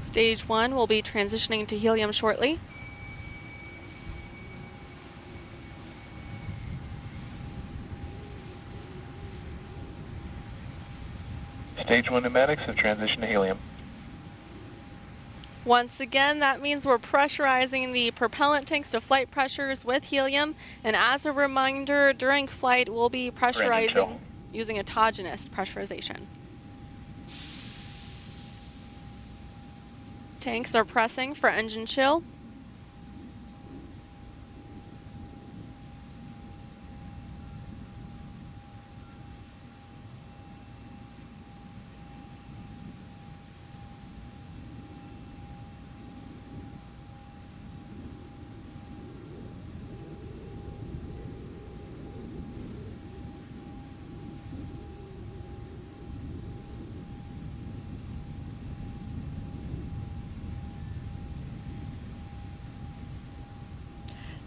Stage 1 will be transitioning to helium shortly. Stage 1 pneumatics have transitioned to helium. Once again, that means we're pressurizing the propellant tanks to flight pressures with helium. And as a reminder, during flight, we'll be pressurizing using autogenous pressurization. Tanks are pressing for engine chill.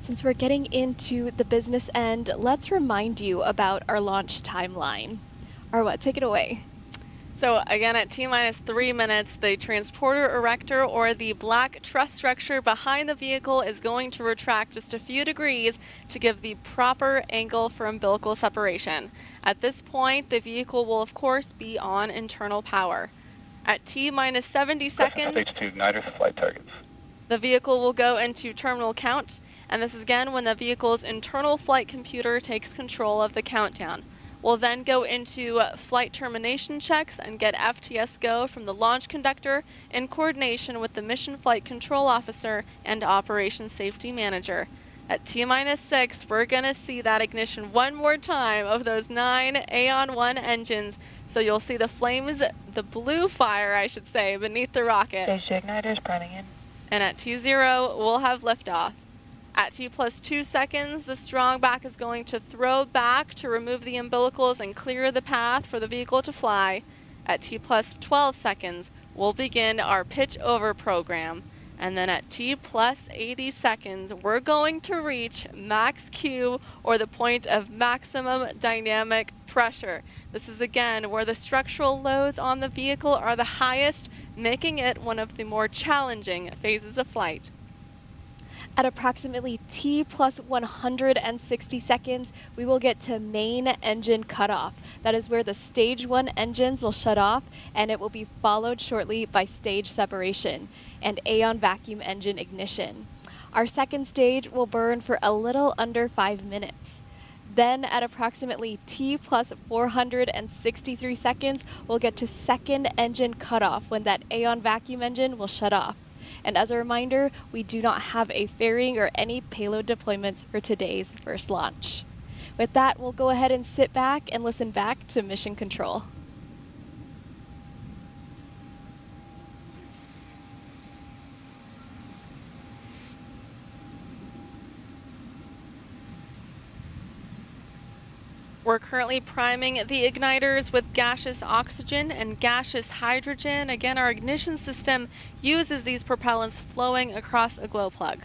Since we're getting into the business end, let's remind you about our launch timeline. Arwa, take it away. So again, at T-minus 3 minutes, the transporter erector or the black truss structure behind the vehicle is going to retract just a few degrees to give the proper angle for umbilical separation. At this point, the vehicle will of course be on internal power. At T-minus 70 seconds, Stage 2 igniters for flight targets. The vehicle will go into terminal count, and this is again when the vehicle's internal flight computer takes control of the countdown. We'll then go into flight termination checks and get FTS go from the launch conductor in coordination with the mission flight control officer and operations safety manager. At T-minus 6, we're going to see that ignition one more time of those 9 Aeon-1 engines. So you'll see the flames, the blue fire, I should say, beneath the rocket. Stage 2 igniters priming in. And at T0, we'll have liftoff. At T plus 2 seconds, the strong back is going to throw back to remove the umbilicals and clear the path for the vehicle to fly. At T plus 12 seconds, we'll begin our pitch over program. And then at T plus 80 seconds, we're going to reach max Q, or the point of maximum dynamic pressure. This is again where the structural loads on the vehicle are the highest, making it one of the more challenging phases of flight. At approximately T plus 160 seconds, we will get to main engine cutoff. That is where the stage 1 engines will shut off, and it will be followed shortly by stage separation and Aeon vacuum engine ignition. Our second stage will burn for a little under 5 minutes. Then at approximately T plus 463 seconds, we'll get to second engine cutoff when that Aeon vacuum engine will shut off. And as a reminder, we do not have a fairing or any payload deployments for today's first launch. With that, we'll go ahead and sit back and listen back to Mission Control. We're currently priming the igniters with gaseous oxygen and gaseous hydrogen. Again, our ignition system uses these propellants flowing across a glow plug.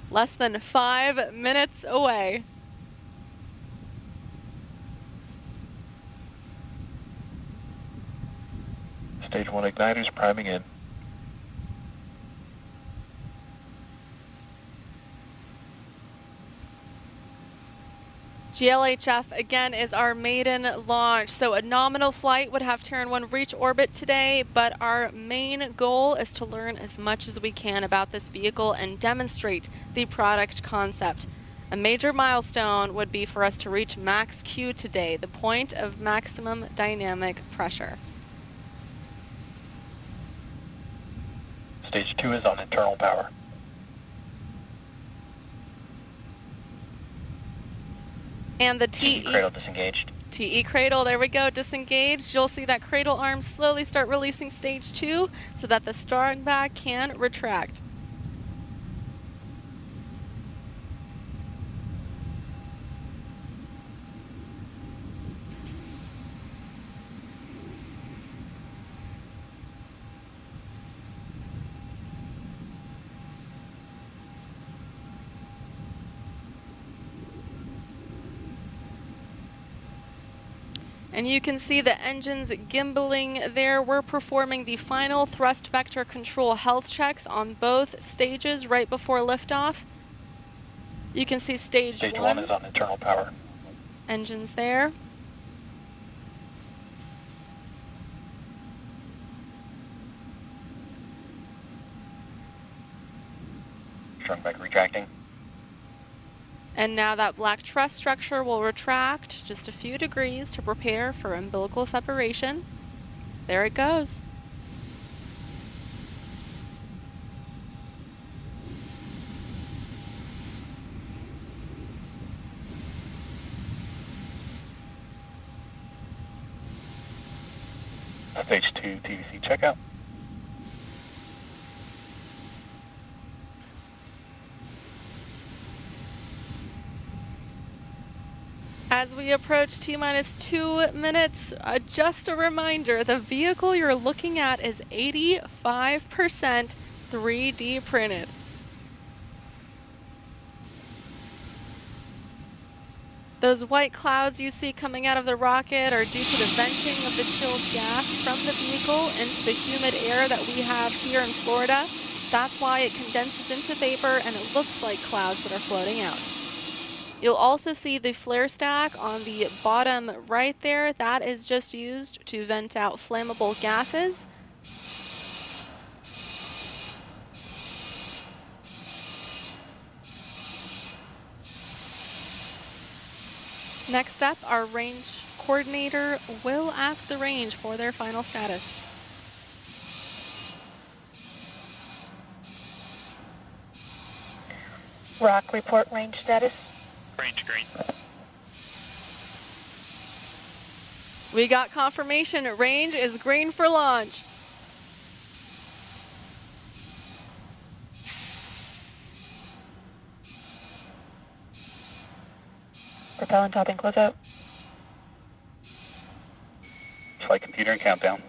Less than 5 minutes away. Stage 1 igniters priming in. GLHF again is our maiden launch. So a nominal flight would have Terran 1 reach orbit today, but our main goal is to learn as much as we can about this vehicle and demonstrate the product concept. A major milestone would be for us to reach max Q today, the point of maximum dynamic pressure. Stage 2 is on internal power. And the TE cradle disengaged. TE cradle, there we go, disengaged. You'll see that cradle arm slowly start releasing stage 2 so that the strong back can retract. And you can see the engines gimbaling there. We're performing the final thrust vector control health checks on both stages right before liftoff. You can see stage one is on internal power. Engines there. Strong back retracting. And now that black truss structure will retract just a few degrees to prepare for umbilical separation. There it goes. Stage 2 TVC checkout. As we approach T-minus 2 minutes, just a reminder, the vehicle you're looking at is 85% 3D printed. Those white clouds you see coming out of the rocket are due to the venting of the chilled gas from the vehicle into the humid air that we have here in Florida. That's why it condenses into vapor and it looks like clouds that are floating out. You'll also see the flare stack on the bottom right there. That is just used to vent out flammable gases. Next up, our range coordinator will ask the range for their final status. Rock, report range status. Range green. We got confirmation. Range is green for launch. Propellant topping closeout. Flight computer and countdown.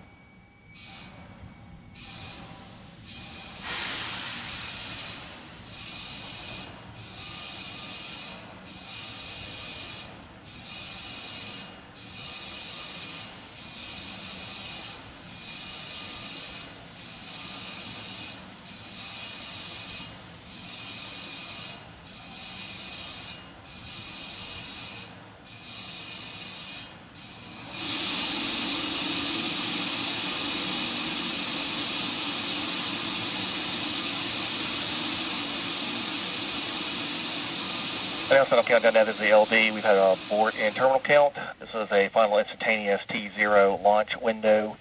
Final countdown, that is the LD. We've had a board and terminal count. This is a final instantaneous T0 launch window.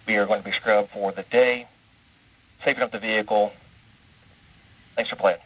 We are going to be scrubbed for the day. Safety of the vehicle. Thanks for playing.